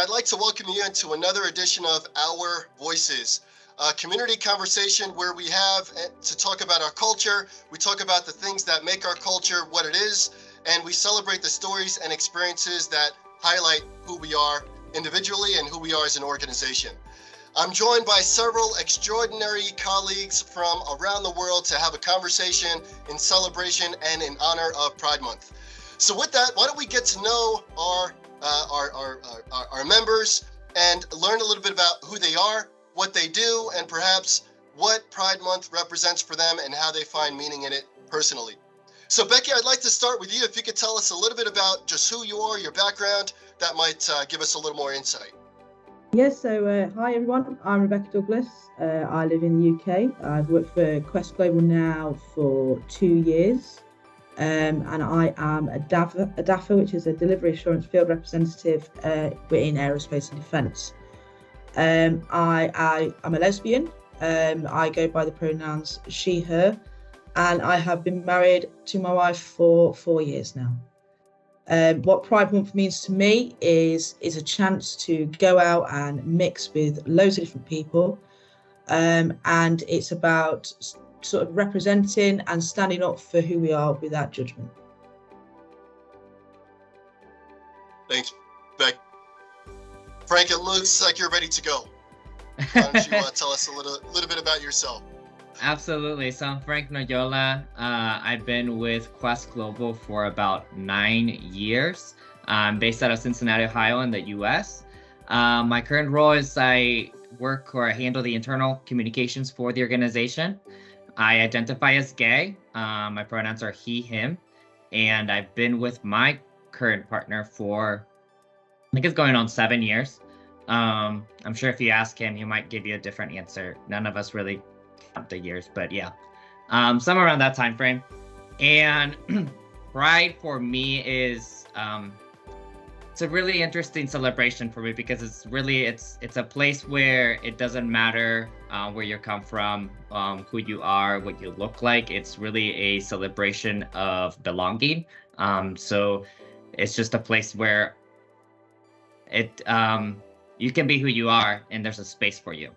I'd like to welcome you into another edition of Our Voices, a community conversation where we have to talk about our culture, we talk about the things that make our culture what it is, and we celebrate the stories and experiences that highlight who we are individually and who we are as an organization. I'm joined by several extraordinary colleagues from around the world to have a conversation in celebration and in honor of Pride Month. So with that, why don't we get to know our members and learn a little bit about who they are, what they do, and perhaps what Pride Month represents for them and how they find meaning in it personally. So Becky, I'd like to start with you. If you could tell us a little bit about just who you are, your background, that might give us a little more insight. Yes, so hi everyone, I'm Becky Douglas. I live in the UK. I've worked for Quest Global now for 2 years. And I am a DAFA, which is a Delivery Assurance Field Representative in Aerospace and Defence. I'm a lesbian. I go by the pronouns she, her, and I have been married to my wife for 4 years now. What Pride Month means to me is a chance to go out and mix with loads of different people, and it's about sort of representing and standing up for who we are without judgment. Thanks, Beck. Frank, it looks like you're ready to go. Why don't you tell us a little bit about yourself? Absolutely. So I'm Frank Noyola. I've been with Quest Global for about 9 years. I'm based out of Cincinnati, Ohio in the US. My current role is I work or handle the internal communications for the organization. I identify as gay. My pronouns are he, him, and I've been with my current partner for, I think it's going on 7 years. I'm sure if you ask him, he might give you a different answer. None of us really count the years, but yeah, somewhere around that time frame. And Pride for me is it's a really interesting celebration for me because it's a place where it doesn't matter where you come from, who you are, what you look like. It's really a celebration of belonging. So it's just a place where you can be who you are and there's a space for you.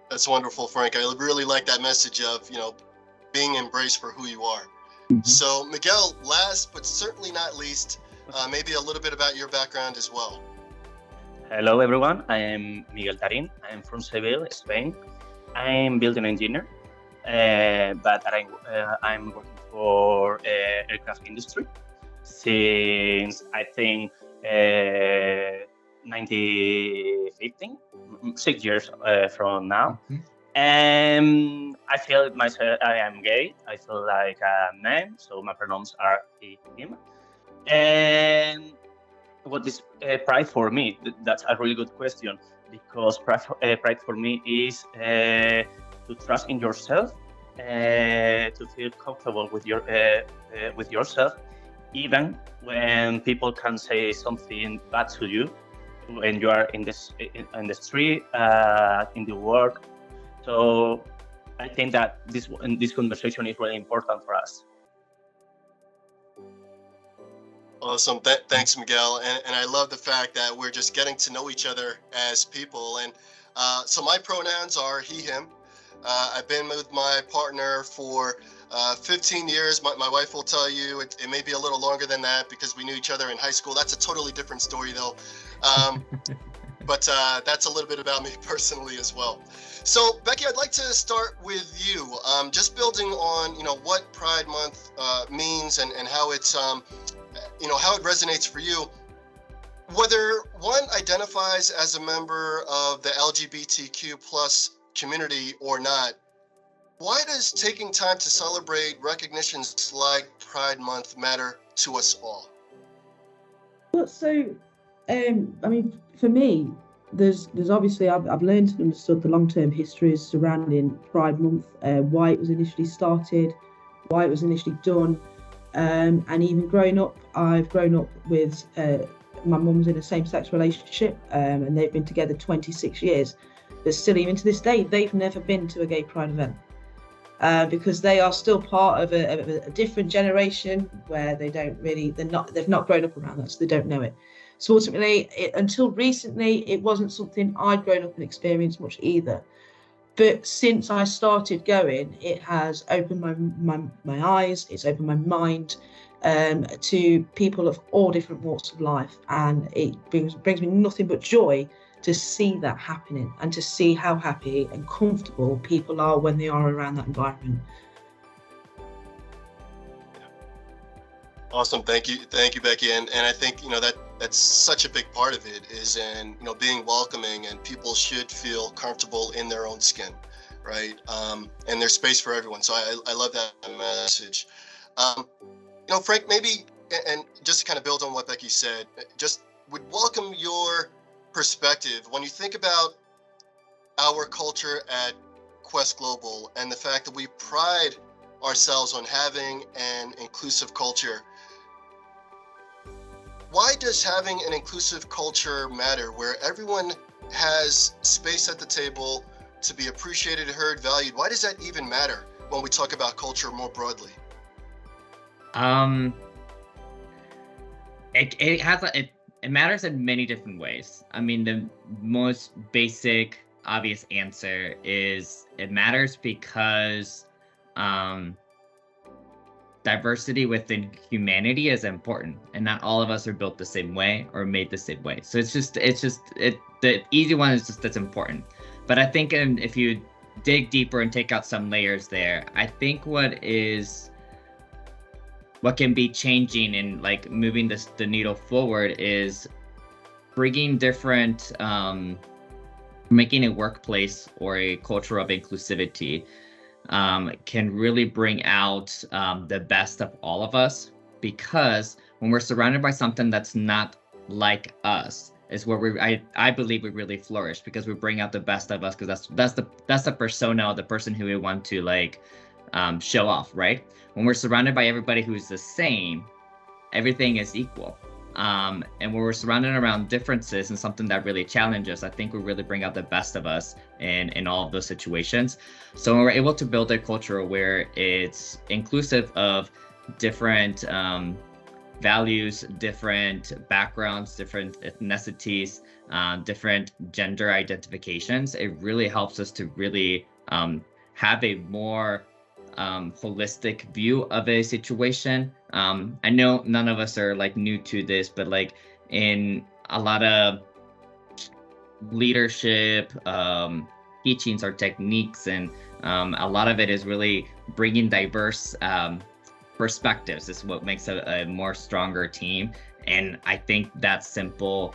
That's wonderful, Frank. I really like that message of, being embraced for who you are. Mm-hmm. So Miguel, last but certainly not least, maybe a little bit about your background as well. Hello everyone, I am Miguel Tarin. I am from Seville, Spain. I am building engineer, but I'm working for aircraft industry since I think 2015, 6 years from now. Mm-hmm. And I feel myself, I am gay. I feel like a man, so my pronouns are he, him. And what is pride for me? That's a really good question, because pride for me is to trust in yourself, to feel comfortable with yourself, even when people can say something bad to you, when you are in the street, in the work. So I think that this conversation is really important for us. Awesome. Thanks, Miguel. And I love the fact that we're just getting to know each other as people. And so my pronouns are he, him. I've been with my partner for 15 years. My wife will tell you it may be a little longer than that because we knew each other in high school. That's a totally different story, though. But that's a little bit about me personally as well. So, Becky, I'd like to start with you. Just building on, what Pride Month means and how it's, how it resonates for you. Whether one identifies as a member of the LGBTQ plus community or not, why does taking time to celebrate recognitions like Pride Month matter to us all? Well, so, for me, there's obviously, I've learned and understood the long-term histories surrounding Pride Month, why it was initially started, why it was initially done, and even growing up, I've grown up with my mum's in a same-sex relationship, and they've been together 26 years, but still even to this day, they've never been to a gay pride event. because they are still part of a different generation where they've not grown up around that, so they don't know it. So ultimately, until recently, it wasn't something I'd grown up and experienced much either. But since I started going, it has opened my eyes, it's opened my mind to people of all different walks of life. And it brings me nothing but joy to see that happening and to see how happy and comfortable people are when they are around that environment. Awesome. Thank you, Becky. And I think, you know, that's such a big part of it is in, you know, being welcoming, and people should feel comfortable in their own skin, right? And there's space for everyone. So I love that message. You know, Frank, maybe, and just to kind of build on what Becky said, just would welcome your perspective when you think about our culture at Quest Global and the fact that we pride ourselves on having an inclusive culture. Why does having an inclusive culture matter, where everyone has space at the table to be appreciated, heard, valued? Why does that even matter when we talk about culture more broadly? It matters in many different ways. I mean, the most basic, obvious answer is it matters because diversity within humanity is important, and not all of us are built the same way or made the same way. So the easy one is just that's important. But I think if you dig deeper and take out some layers there, I think what can be changing and like moving the needle forward is bringing different, making a workplace or a culture of inclusivity can really bring out the best of all of us, because when we're surrounded by something that's not like us is where I believe we really flourish, because we bring out the best of us, because that's the persona, the person who we want to like show off, right? When we're surrounded by everybody who's the same, everything is equal. And when we're surrounded around differences and something that really challenges, I think we really bring out the best of us in all of those situations. So when we're able to build a culture where it's inclusive of different values, different backgrounds, different ethnicities, different gender identifications, it really helps us to really have a more holistic view of a situation. I know none of us are like new to this, but like in a lot of leadership teachings or techniques, and a lot of it is really bringing diverse perspectives. This is what makes a more stronger team. And I think that simple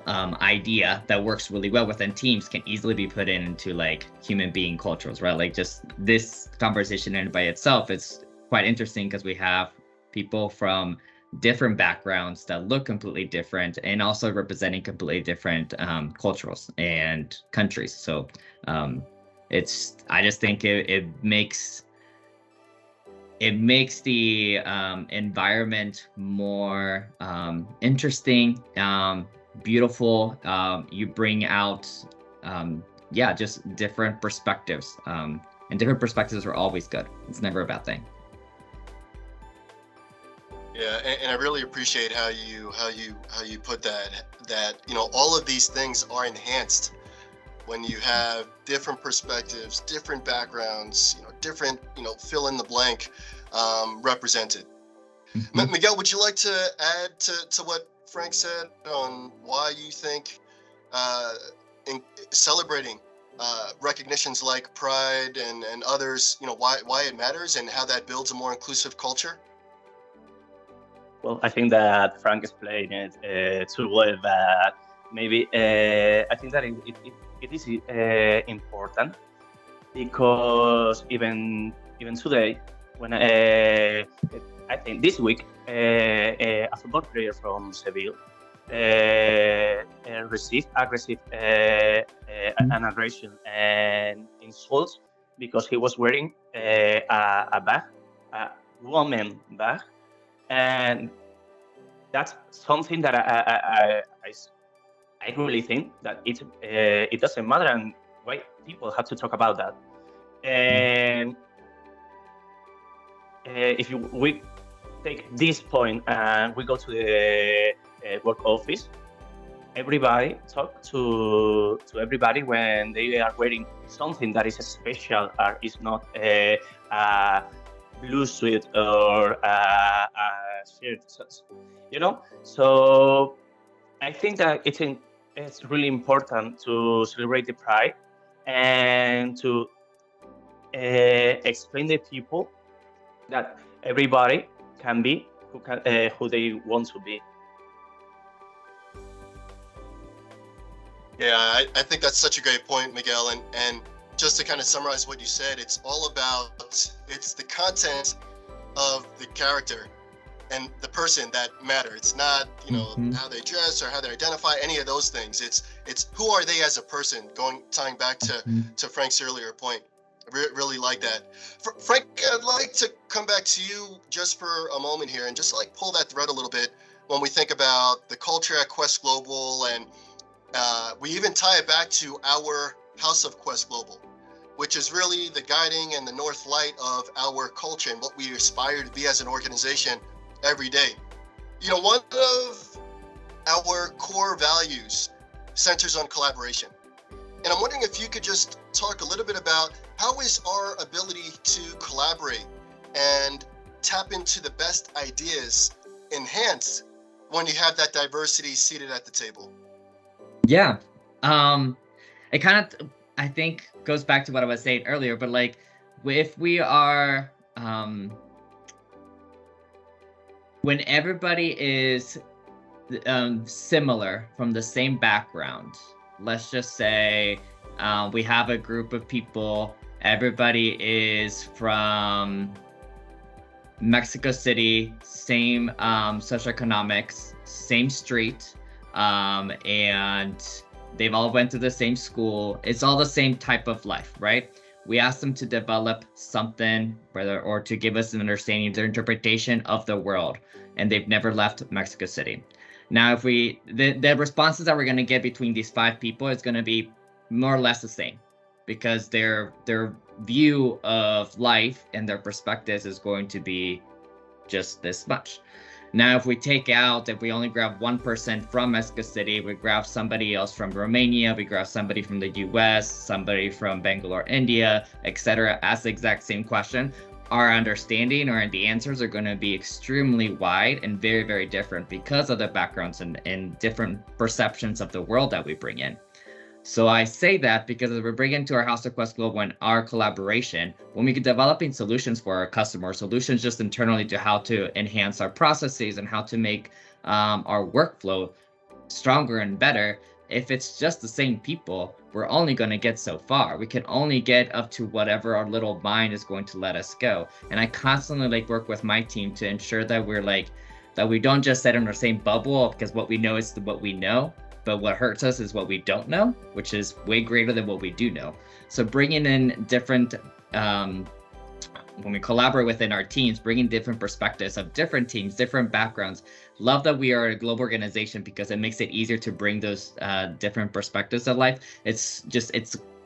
idea that works really well within teams can easily be put into like human being cultures, right? Like just this conversation in by itself, it's quite interesting because we have people from different backgrounds that look completely different and also representing completely different cultures and countries. So I just think it makes the environment more interesting, beautiful. You bring out just different perspectives, and different perspectives are always good. It's never a bad thing. Yeah, and I really appreciate how you put that you know, all of these things are enhanced when you have different perspectives, different backgrounds, you know, different, you know, fill in the blank represented. Mm-hmm. Miguel, would you like to add to what Frank said on why you think in celebrating recognitions like Pride and others, you know, why it matters and how that builds a more inclusive culture? Well, I think that Frank explained it too well, that maybe I think that it is important, because even today, when I think this week, a football player from Seville received aggressive an aggression and insults because he was wearing a bag, a woman bag, and that's something that I really think that it doesn't matter, and why people have to talk about that. And if we take this point and we go to the work office, everybody talk to everybody when they are wearing something that is special or is not a blue suit or a shirt, So I think that it's really important to celebrate the pride and to explain to people that everybody can be who they want to be. Yeah, I think that's such a great point, Miguel. And just to kind of summarize what you said, it's all about, it's the content of the character and the person that matter. It's not, how they dress or how they identify, any of those things. It's who are they as a person, tying back to Frank's earlier point. I really like that. Frank, I'd like to come back to you just for a moment here and just like pull that thread a little bit when we think about the culture at Quest Global, and we even tie it back to our House of Quest Global, which is really the guiding and the north light of our culture and what we aspire to be as an organization every day. One of our core values centers on collaboration. And I'm wondering if you could just talk a little bit about how is our ability to collaborate and tap into the best ideas enhanced when you have that diversity seated at the table? Yeah. It kind of, I think, goes back to what I was saying earlier, but like, if we are, when everybody is similar from the same background, let's just say we have a group of people, everybody is from Mexico City, same socioeconomics, same street, and they've all went to the same school. It's all the same type of life, right? We ask them to develop something, or to give us an understanding of their interpretation of the world, and they've never left Mexico City. Now, if the responses that we're going to get between these 5 people is going to be more or less the same, because their view of life and their perspectives is going to be just this much. Now, if we only grab one person from Mexico City, we grab somebody else from Romania, we grab somebody from the US, somebody from Bangalore, India, etc., ask the exact same question, our understanding or the answers are going to be extremely wide and very, very different because of the backgrounds and different perceptions of the world that we bring in. So I say that because as we bring into our House of Quest Global and our collaboration, when we get developing solutions for our customers, solutions just internally to how to enhance our processes and how to make our workflow stronger and better, if it's just the same people, we're only going to get so far. We can only get up to whatever our little mind is going to let us go. And I constantly work with my team to ensure that that we don't just sit in our same bubble, because what we know is what we know. But what hurts us is what we don't know, which is way greater than what we do know. So bringing in different, when we collaborate within our teams, bringing different perspectives of different teams, different backgrounds. Love that we are a global organization because it makes it easier to bring those different perspectives of life. It's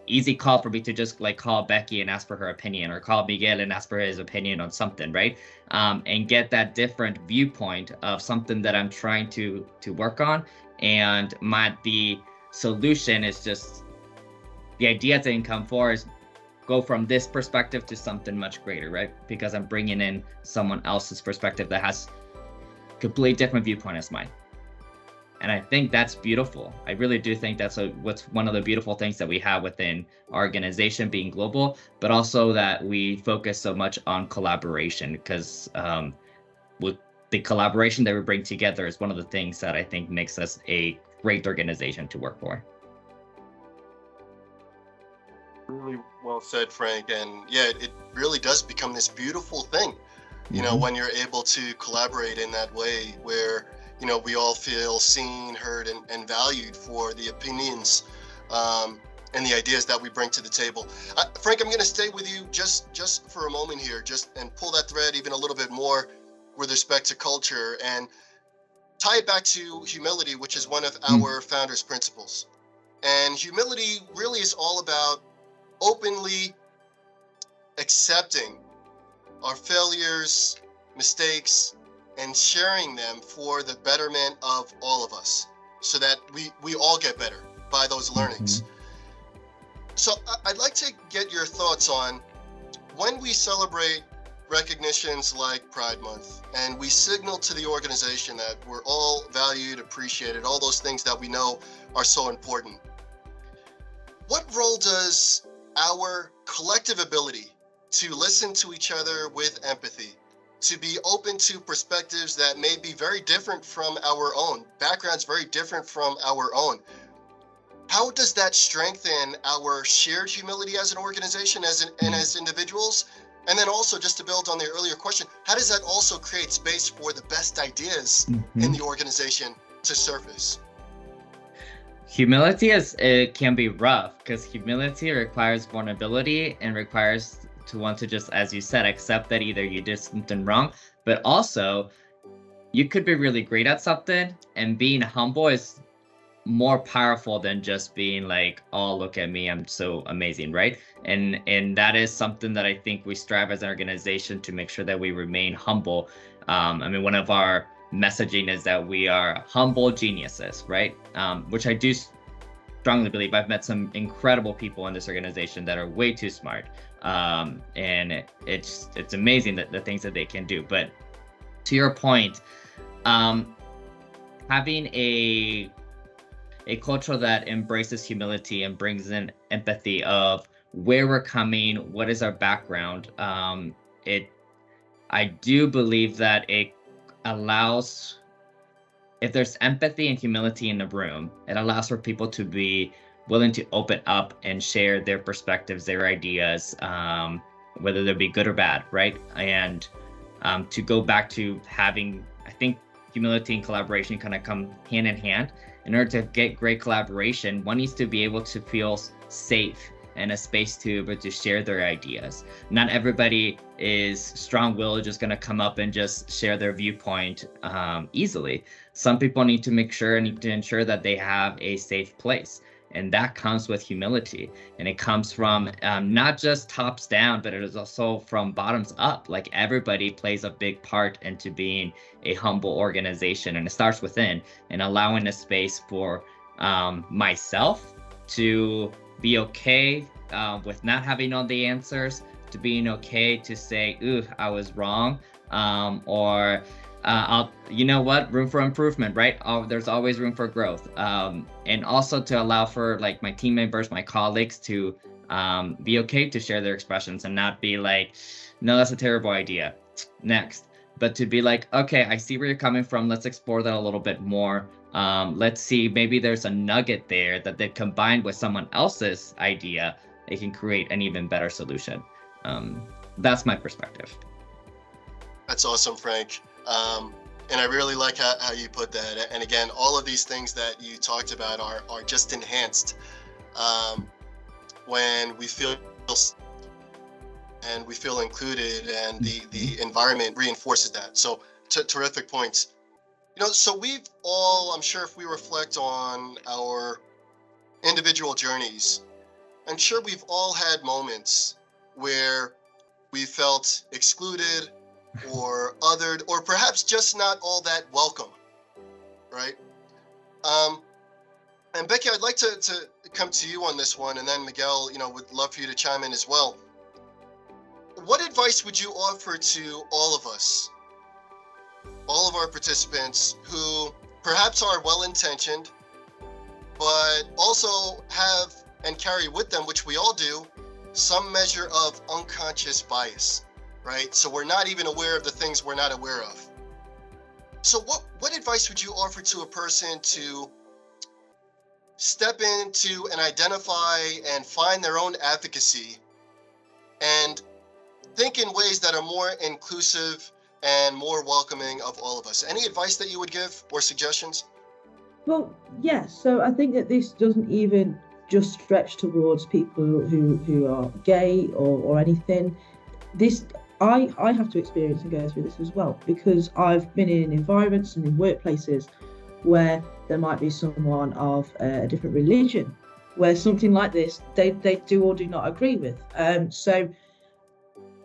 easy call for me to just call Becky and ask for her opinion, or call Miguel and ask for his opinion on something, right? And get that different viewpoint of something that I'm trying to work on. And the solution is just, the idea that can come forward is go from this perspective to something much greater, right? Because I'm bringing in someone else's perspective that has completely different viewpoint as mine. And I think that's beautiful. I really do think that's what's one of the beautiful things that we have within our organization being global, but also that we focus so much on collaboration, because with the collaboration that we bring together is one of the things that I think makes us a great organization to work for. Really well said, Frank. And yeah, it really does become this beautiful thing, when you're able to collaborate in that way where, we all feel seen, heard, and valued for the opinions and the ideas that we bring to the table. Frank, I'm going to stay with you just for a moment here, and pull that thread even a little bit more with respect to culture and tie it back to humility, which is one of our founders' principles. And humility really is all about openly accepting our failures, mistakes, and sharing them for the betterment of all of us, so that we all get better by those learnings. So I'd like to get your thoughts on, when we celebrate recognitions like Pride Month and we signal to the organization that we're all valued, appreciated, all those things that we know are so important, what role does our collective ability to listen to each other with empathy, to be open to perspectives that may be very different from our own, backgrounds very different from our own, how does that strengthen our shared humility as an organization, and as individuals? And then also, just to build on the earlier question, how does that also create space for the best ideas in the organization to surface? Humility it can be rough, because humility requires vulnerability and requires to want to just, as you said, accept that either you did something wrong, but also you could be really great at something, and being humble is more powerful than just being like, oh, look at me, I'm so amazing, right? And that is something that I think we strive as an organization to make sure that we remain humble. I mean, one of our messaging is that we are humble geniuses, right? Which I do strongly believe. I've met some incredible people in this organization that are way too smart, and it's amazing that the things that they can do. But to your point, having a culture that embraces humility and brings in empathy of where we're coming, what is our background, I do believe that it allows, if there's empathy and humility in the room, it allows for people to be willing to open up and share their perspectives, their ideas, whether they be good or bad, right? And to go back to having, I think humility and collaboration kind of come hand in hand. In order to get great collaboration, one needs to be able to feel safe and a space to be able to share their ideas. Not everybody is strong-willed, just going to come up and just share their viewpoint easily. Some people need to ensure that they have a safe place. And that comes with humility. And it comes from not just tops down, but it is also from bottoms up. Like, everybody plays a big part into being a humble organization. And it starts within, and allowing a space for myself to be okay with not having all the answers, to being okay to say, ooh, I was wrong, or you know what, room for improvement, right? There's always room for growth, and also to allow for like my team members, my colleagues to be okay to share their expressions and not be like, no, that's a terrible idea, next. But to be like, okay, I see where you're coming from, let's explore that a little bit more. Let's see, maybe there's a nugget there that they combined with someone else's idea, it can create an even better solution. That's my perspective. That's awesome, Frank. And I really like how you put that. And again, all of these things that you talked about are just enhanced when we feel and we feel included, and the environment reinforces that. So terrific points. You know, so we've all, I'm sure if we reflect on our individual journeys, I'm sure we've all had moments where we felt excluded or othered, or perhaps just not all that welcome, right? And Becky, I'd like to come to you on this one, and then Miguel, would love for you to chime in as well. What advice would you offer to all of us, all of our participants who perhaps are well-intentioned, but also have and carry with them, which we all do, some measure of unconscious bias, right? So we're not even aware of the things we're not aware of. So what advice would you offer to a person to step into and identify and find their own advocacy and think in ways that are more inclusive and more welcoming of all of us? Any advice that you would give or suggestions? Well, yes. So I think that this doesn't even just stretch towards people who are gay or anything. This, I have to experience and go through this as well, because I've been in environments and in workplaces where there might be someone of a different religion, where something like this they do or do not agree with. So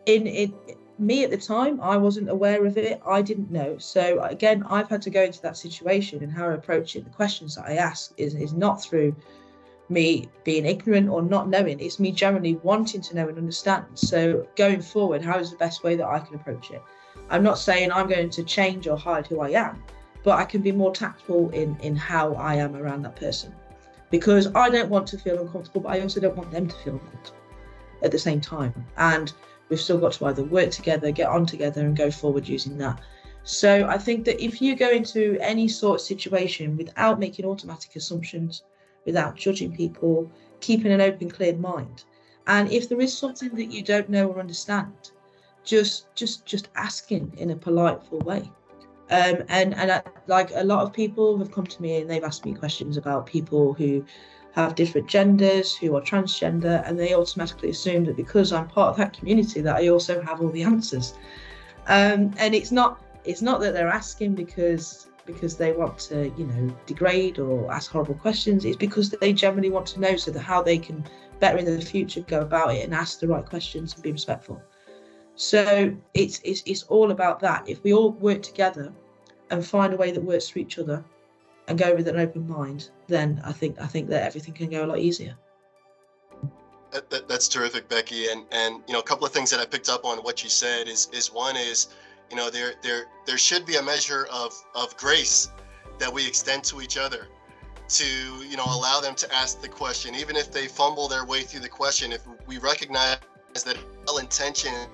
in me at the time, I wasn't aware of it. I didn't know. So again, I've had to go into that situation, and how I approach it, the questions that I ask is not through me being ignorant or not knowing. It's me generally wanting to know and understand. So going forward, how is the best way that I can approach it? I'm not saying I'm going to change or hide who I am, but I can be more tactful in how I am around that person, because I don't want to feel uncomfortable, but I also don't want them to feel uncomfortable at the same time. And we've still got to either work together, get on together, and go forward using that. So I think that if you go into any sort of situation without making automatic assumptions, without judging people, keeping an open, clear mind, and if there is something that you don't know or understand, just asking in a polite, full way. Like a lot of people have come to me and they've asked me questions about people who have different genders, who are transgender, and they automatically assume that because I'm part of that community that I also have all the answers. And it's not that they're asking because they want to, degrade or ask horrible questions. It's because they generally want to know so that how they can better in the future go about it and ask the right questions and be respectful. So it's all about that. If we all work together and find a way that works for each other and go with an open mind, then I think that everything can go a lot easier. That's terrific, Becky. And a couple of things that I picked up on what you said is one is, there should be a measure of grace that we extend to each other to, allow them to ask the question, even if they fumble their way through the question. If we recognize that well-intentioned,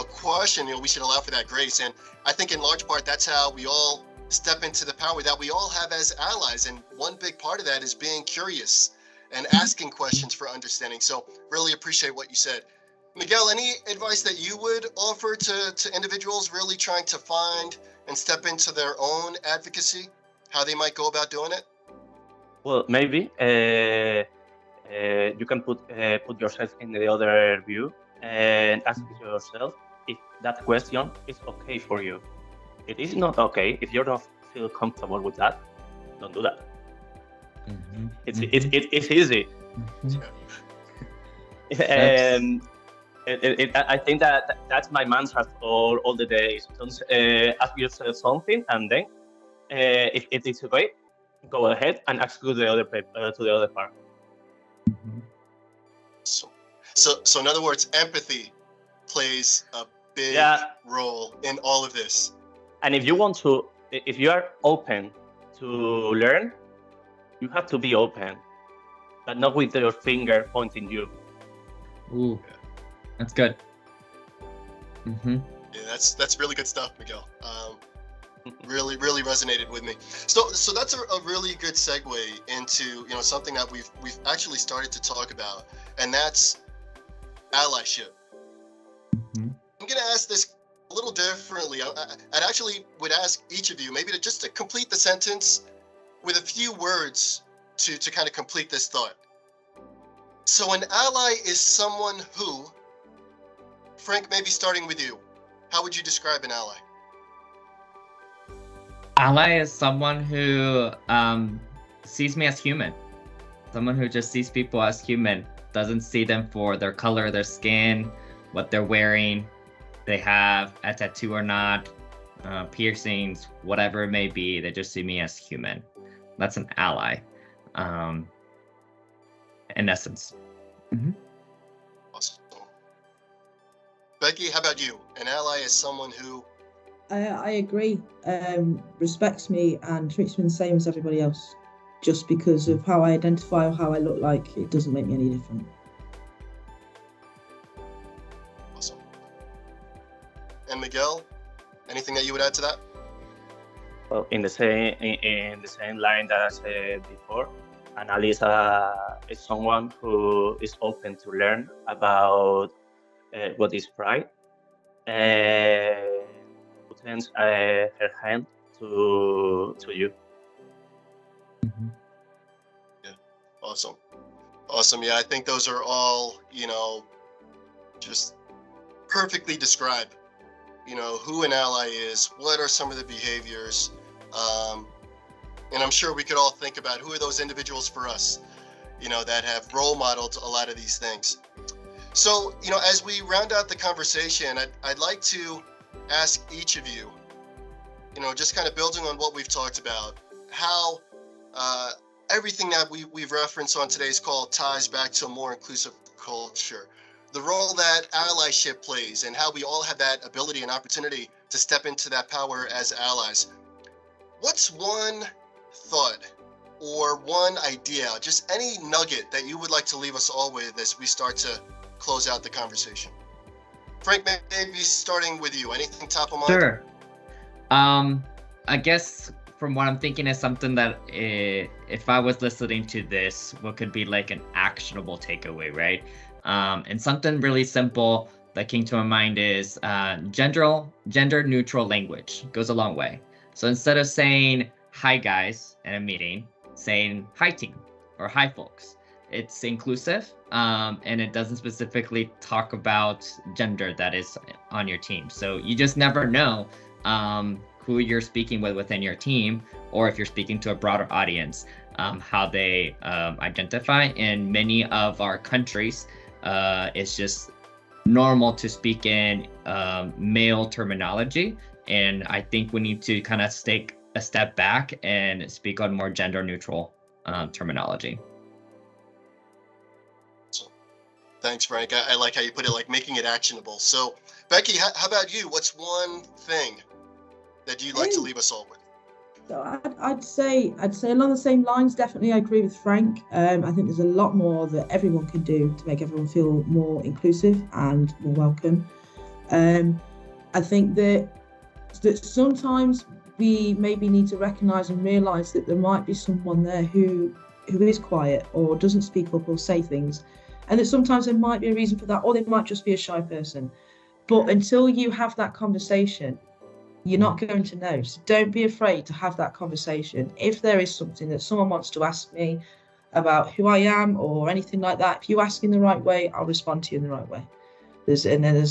question, we should allow for that grace. And I think in large part, that's how we all step into the power that we all have as allies. And one big part of that is being curious and asking questions for understanding. So really appreciate what you said. Miguel, any advice that you would offer to individuals really trying to find and step into their own advocacy, how they might go about doing it? Well, maybe you can put yourself in the other view and ask yourself if that question is okay for you. It is not okay. If you don't feel comfortable with that, don't do that. Mm-hmm. It's easy. Mm-hmm. I think that's my mantra all the days. Don't ask yourself something, and then if it is okay, go ahead and ask to the other part. Mm-hmm. So in other words, empathy plays a big role in all of this. And if you are open to learn, you have to be open, but not with your finger pointing you. Ooh, that's good. Mm-hmm. Yeah, that's really good stuff, Miguel. Really resonated with me. So that's a really good segue into something that we've actually started to talk about, and that's allyship. Mm-hmm. I'm going to ask this a little differently. I'd actually would ask each of you maybe to complete the sentence with a few words to kind of complete this thought. So an ally is someone who, Frank, maybe starting with you, how would you describe an ally? Ally is someone who sees me as human. Someone who just sees people as human, doesn't see them for their color, their skin, what they're wearing, they have a tattoo or not, piercings, whatever it may be. They just see me as human. That's an ally, in essence. Mm-hmm. Awesome. Becky, how about you? An ally is someone who... I agree. Respects me and treats me the same as everybody else. Just because of how I identify or how I look like, it doesn't make me any different. Awesome. And Miguel, anything that you would add to that? Well, in the same line that I said before, an ally is someone who is open to learn about what is right, who tends her hand to you. Mm-hmm. Yeah, awesome. Yeah, I think those are all, just perfectly describe, who an ally is, what are some of the behaviors, and I'm sure we could all think about who are those individuals for us, that have role modeled a lot of these things. So, as we round out the conversation, I'd like to ask each of you, just kind of building on what we've talked about, how everything that we've referenced on today's call ties back to a more inclusive culture, the role that allyship plays, and how we all have that ability and opportunity to step into that power as allies. What's one thought or one idea, just any nugget that you would like to leave us all with as we start to close out the conversation? Frank, maybe starting with you. Anything top of mind? Sure. I guess from what I'm thinking is something that if I was listening to this, what could be like an actionable takeaway, right? And something really simple that came to my mind is gender neutral language goes a long way. So instead of saying hi guys in a meeting, saying hi team or hi folks. It's inclusive, and it doesn't specifically talk about gender that is on your team. So you just never know who you're speaking with within your team, or if you're speaking to a broader audience, how they identify. In many of our countries, it's just normal to speak in male terminology. And I think we need to kind of take a step back and speak on more gender neutral terminology. Thanks, Frank. I like how you put it, like making it actionable. So, Becky, how about you? What's one thing that you'd like to leave us all with? So I'd say along the same lines. Definitely, I agree with Frank. I think there's a lot more that everyone can do to make everyone feel more inclusive and more welcome. I think that sometimes we maybe need to recognise and realise that there might be someone there who is quiet or doesn't speak up or say things. And that sometimes there might be a reason for that, or they might just be a shy person. But until you have that conversation, you're not going to know. So don't be afraid to have that conversation. If there is something that someone wants to ask me about who I am or anything like that, if you ask in the right way, I'll respond to you in the right way. There's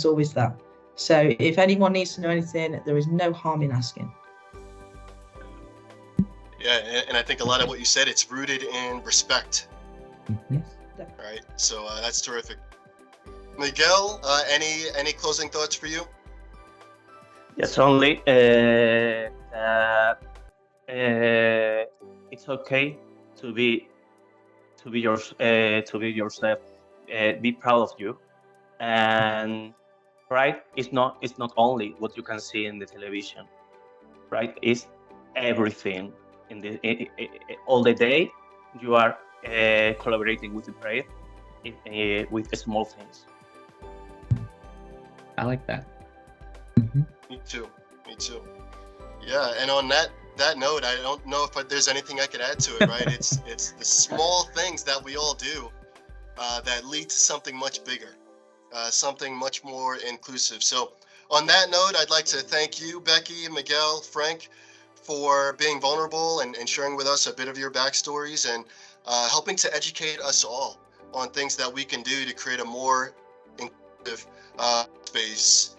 always that. So if anyone needs to know anything, there is no harm in asking. Yeah, and I think a lot of what you said, it's rooted in respect. Mm-hmm. Right, so that's terrific. Miguel, any closing thoughts for you? Yes, only that it's okay to be yourself. Be proud of you, and pride is not only what you can see in the television. Pride is everything all the day. You are collaborating with the pride with the small things. I like that. Me too. Yeah, and on that note, I don't know if there's anything I could add to it, right? It's the small things that we all do that lead to something much bigger, something much more inclusive. So on that note, I'd like to thank you, Becky, Miguel, Frank, for being vulnerable and sharing with us a bit of your backstories and helping to educate us all on things that we can do to create a more inclusive space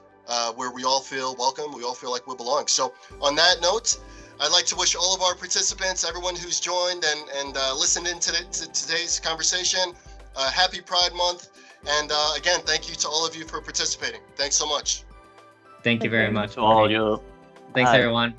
where we all feel welcome, we all feel like we belong. So on that note, I'd like to wish all of our participants, everyone who's joined and listened in to today's conversation, happy Pride Month. And again, thank you to all of you for participating. Thanks so much. Thank you very much. To all you. Thanks, Bye. everyone.